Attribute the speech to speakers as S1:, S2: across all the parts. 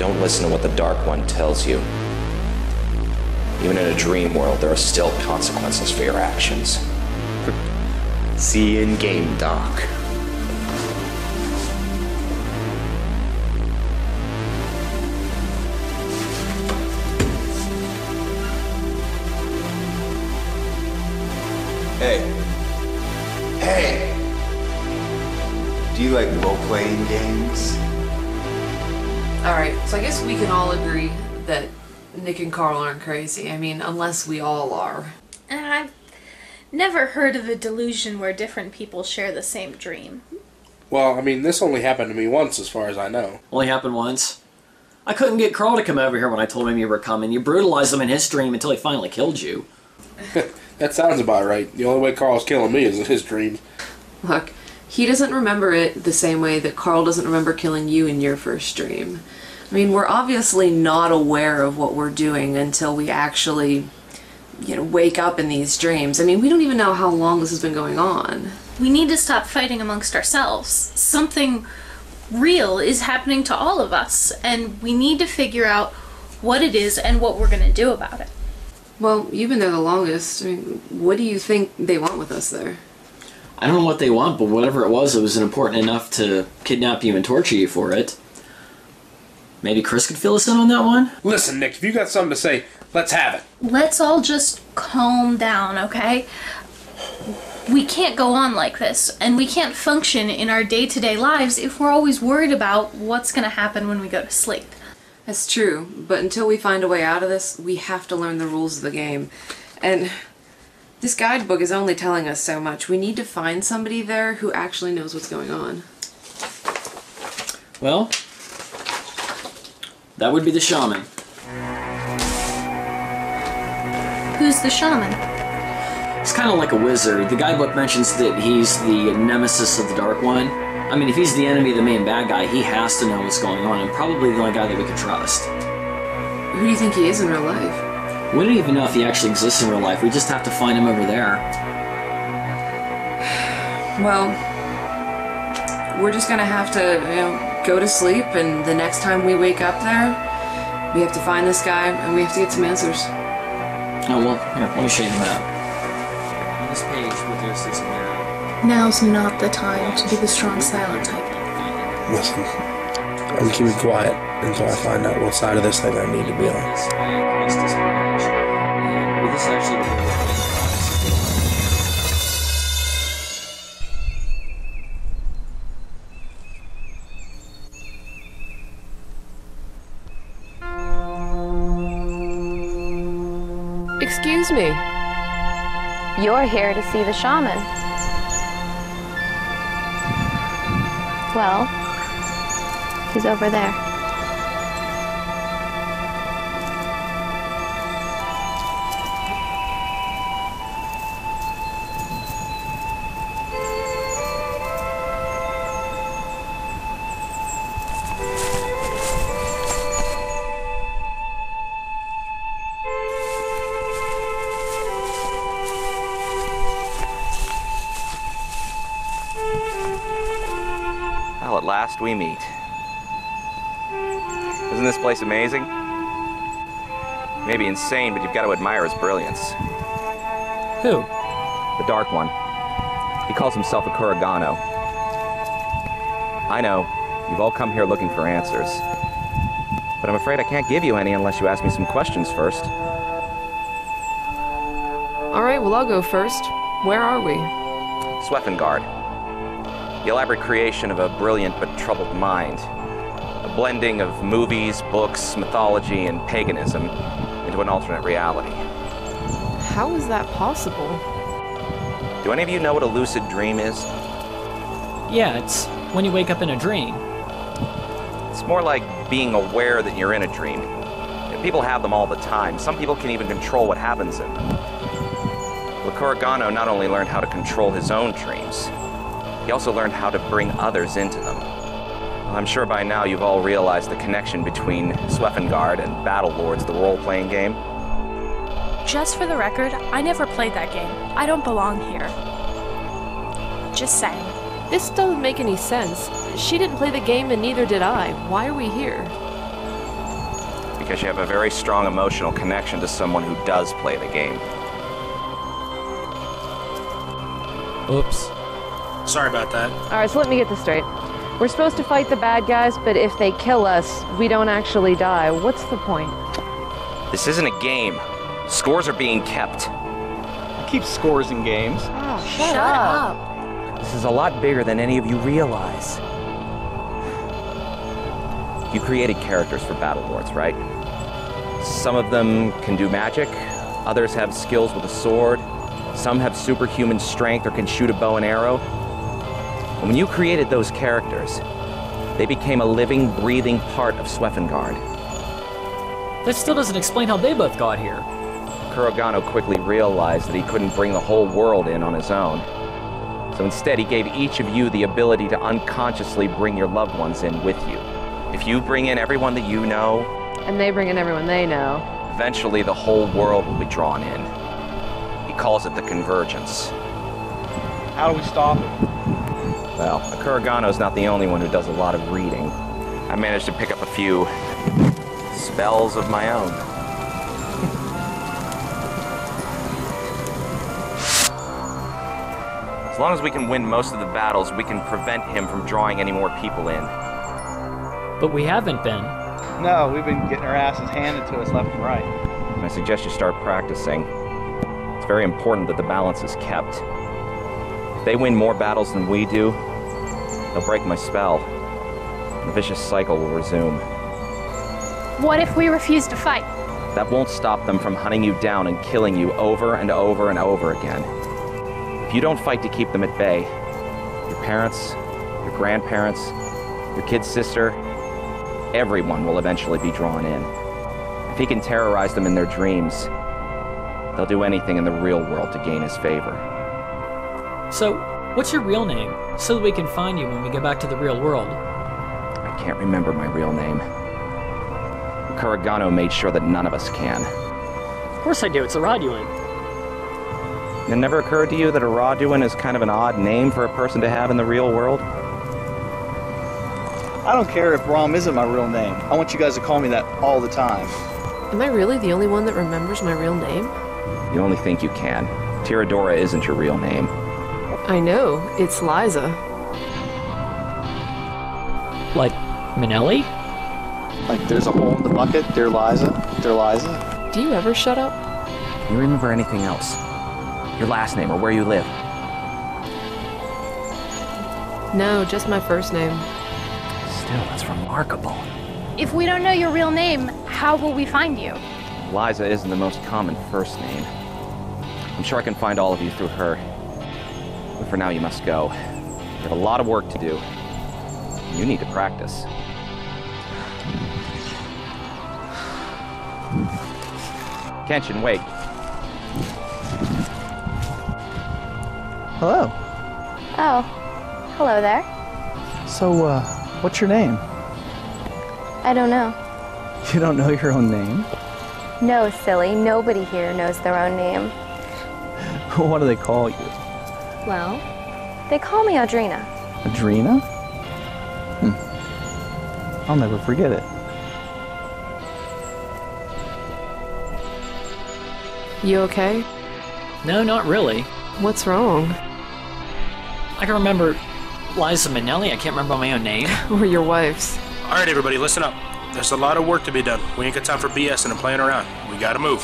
S1: Don't listen to what the Dark One tells you. Even in a dream world, there are still consequences for your actions.
S2: See you in game, Doc.
S3: Hey. Hey! Do you like role-playing games?
S4: Alright, so I guess we can all agree that Nick and Carl aren't crazy. I mean, unless we all are.
S5: And I've never heard of a delusion where different people share the same dream.
S6: Well, I mean, this only happened to me once, as far as I know.
S7: Only happened once? I couldn't get Carl to come over here when I told him you were coming. You brutalized him in his dream until he finally killed you.
S6: That sounds about right. The only way Carl's killing me is in his dreams.
S4: Look, he doesn't remember it the same way that Carl doesn't remember killing you in your first dream. I mean, we're obviously not aware of what we're doing until we actually, wake up in these dreams. I mean, we don't even know how long this has been going on.
S5: We need to stop fighting amongst ourselves. Something real is happening to all of us, and we need to figure out what it is and what we're going to do about it.
S4: Well, you've been there the longest. I mean, what do you think they want with us there?
S7: I don't know what they want, but whatever it was important enough to kidnap you and torture you for it. Maybe Chris could fill us in on that one?
S6: Listen, Nick, if you got something to say, let's have it.
S5: Let's all just calm down, okay? We can't go on like this, and we can't function in our day-to-day lives if we're always worried about what's going to happen when we go to sleep.
S4: That's true, but until we find a way out of this, we have to learn the rules of the game. And this guidebook is only telling us so much. We need to find somebody there who actually knows what's going on.
S7: Well, that would be the Shaman.
S5: Who's the Shaman?
S7: He's kind of like a wizard. The guidebook mentions that he's the nemesis of the Dark One. I mean, if he's the enemy of the main bad guy, he has to know what's going on, and probably the only guy that we can trust.
S4: Who do you think he is in real life?
S7: We don't even know if he actually exists in real life. We just have to find him over there.
S4: Well, we're just gonna have to, go to sleep, and the next time we wake up there, we have to find this guy, and we have to get some answers.
S7: Oh, well, here, let me show you the map. On this page, we'll just see some arrow.
S5: Now's not the time to be the strong silent type.
S6: Listen, I'm keeping quiet until I find out what side of this thing I need to be on.
S8: Excuse me.
S9: You're here to see the shaman. Well, he's over there.
S10: Well, at last we meet. Isn't this place amazing? Maybe insane, but you've got to admire his brilliance.
S7: Who?
S10: The Dark One. He calls himself a Kuragano. I know, you've all come here looking for answers. But I'm afraid I can't give you any unless you ask me some questions first.
S8: Alright, well I'll go first. Where are we?
S10: Sweffengard. The elaborate creation of a brilliant but troubled mind. A blending of movies, books, mythology, and paganism into an alternate reality.
S8: How is that possible?
S10: Do any of you know what a lucid dream is?
S11: Yeah, it's when you wake up in a dream.
S10: It's more like being aware that you're in a dream. People have them all the time. Some people can even control what happens in them. Well, Kuragano not only learned how to control his own dreams, he also learned how to bring others into them. Well, I'm sure by now you've all realized the connection between Sweffengard and Battle Lords, the role-playing game.
S12: Just for the record, I never played that game. I don't belong here. Just saying.
S8: This doesn't make any sense. She didn't play the game and neither did I. Why are we here?
S10: Because you have a very strong emotional connection to someone who does play the game.
S11: Oops.
S6: Sorry about that.
S8: Alright, so let me get this straight. We're supposed to fight the bad guys, but if they kill us, we don't actually die. What's the point?
S10: This isn't a game. Scores are being kept.
S13: I keep scores in games.
S8: Oh, shut up.
S10: This is a lot bigger than any of you realize. You created characters for Battle Lords, right? Some of them can do magic, others have skills with a sword, some have superhuman strength or can shoot a bow and arrow. And when you created those characters, they became a living, breathing part of Sweffengard.
S11: That still doesn't explain how they both got here.
S10: Kurogano quickly realized that he couldn't bring the whole world in on his own. So instead, he gave each of you the ability to unconsciously bring your loved ones in with you. If you bring in everyone that you know,
S8: And they bring in everyone they know.
S10: eventually the whole world will be drawn in. He calls it the convergence.
S13: How do we stop it?
S10: Well, Kurogano's not the only one who does a lot of reading. I managed to pick up a few spells of my own. As long as we can win most of the battles, we can prevent him from drawing any more people in.
S11: But we haven't been.
S13: No, we've been getting our asses handed to us left and right.
S10: I suggest you start practicing. It's very important that the balance is kept. If they win more battles than we do, they'll break my spell. The vicious cycle will resume.
S5: What if we refuse to fight?
S10: That won't stop them from hunting you down and killing you over and over and over again. If you don't fight to keep them at bay, your parents, your grandparents, your kid's sister, everyone will eventually be drawn in. If he can terrorize them in their dreams, they'll do anything in the real world to gain his favor.
S11: So, what's your real name? So that we can find you when we get back to the real world.
S10: I can't remember my real name. Kurogano made sure that none of us can.
S14: Of course I do, it's a Roduan.
S10: It never occurred to you that a Roduan is kind of an odd name for a person to have in the real world?
S13: I don't care if Rom isn't my real name. I want you guys to call me that all the time.
S8: Am I really the only one that remembers my real name?
S10: You only think you can. Tiradora isn't your real name.
S8: I know. It's Liza.
S11: Like, Manelli?
S13: Like there's a hole in the bucket, dear Liza, dear Liza.
S8: Do you ever shut up?
S10: Do you remember anything else? Your last name or where you live?
S8: No, just my first name.
S10: Still, that's remarkable.
S5: If we don't know your real name, how will we find you?
S10: Liza isn't the most common first name. I'm sure I can find all of you through her. But for now, you must go. You have a lot of work to do. You need to practice. Kenshin, wait.
S13: Hello.
S9: Oh, hello there.
S13: So, what's your name?
S9: I don't know.
S13: You don't know your own name?
S9: No, silly. Nobody here knows their own name.
S13: What do they call you?
S9: Well, they call me Audrina.
S13: Adrena? I'll never forget it.
S8: You okay?
S11: No, not really.
S8: What's wrong?
S11: I can remember Liza Manelli, I can't remember my own name.
S8: Or your wife's.
S6: Alright, everybody, listen up. There's a lot of work to be done. We ain't got time for BS and playing around. We gotta move.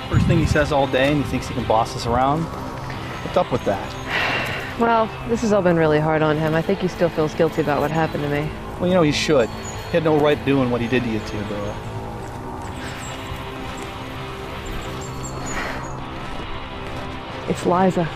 S13: First thing he says all day, and he thinks he can boss us around. What's up with that?
S8: Well, this has all been really hard on him. I think he still feels guilty about what happened to me.
S13: Well, you know, he should. He had no right doing what he did to you, Theodora.
S8: It's Liza.